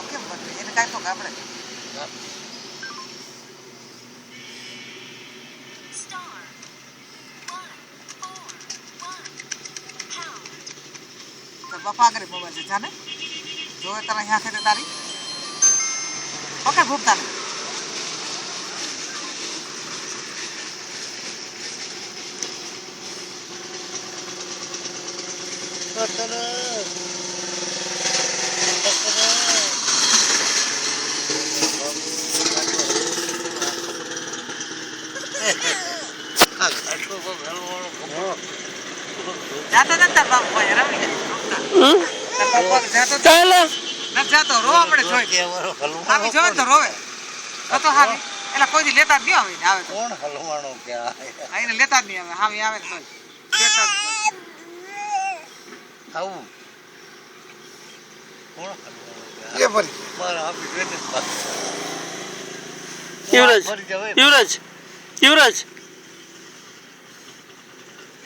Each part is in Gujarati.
કેમ બદલે એને કાંઈ તો આપણે બાપા આગળ મોબાઈલ છે જાને જોવે તને અહીંયા ખેતે તારી પકડ ભૂખતા ને જાતો ને તાર બાપુ ભાઈ રમી જાય તાર બાપુ જાતો ચાલો નથી જાતો રો આપણે જોઈ આવી જોવે તો રોવે તો હાવી એટલે કોઈ દી લેતા જ નહીં આવે આવે કોણ હલવાણો ક્યાં આઈને લેતા જ નહીં આવે હાવી આવે ને તોય લેતા જ નહીં આવું કોણ હલવાણો ક્યાં એ ફરી મારા આપી બેઠે યુવરાજ યુવરાજ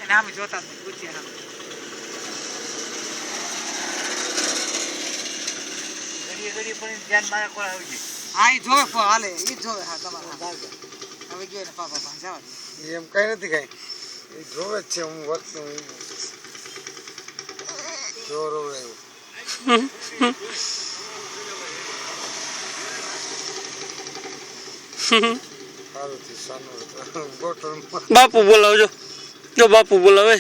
એને આમ જોતા જ નહીં પૂછીએ ને ઘડી પણ ધ્યાન મારા કોલ આવી ગઈ હા ઈ જોવે ફો હાલે ઈ જોવે હા તમારા હવે ગયો ને પાપા પાસે જવા દે એમ કઈ નથી કઈ એ જોવે જ છે હું વર્તું જોર રહ્યો સારું થી સાનું બોટલ બાપુ બોલાવજો જો બાપુ બોલાવે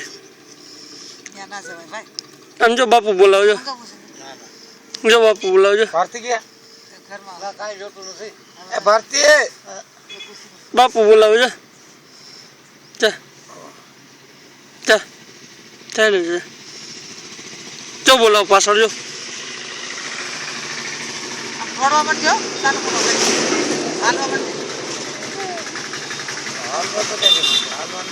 ત્યાં ના જવાય ભાઈ આમ જો બાપુ બોલાવજો જો બાપુ બોલાવજો ભારતી ગયા ઘરમાં કાંઈ જોતું નથી એ ભારતી બાપુ બોલાવજો ચા ચા ચાલે છે જો બોલાવ પાછળ જો દોડવા માંડજો ચાલુ કરો ભાઈ હાલવા માંડજો હાલવા તો કઈ નથી હાલવાનું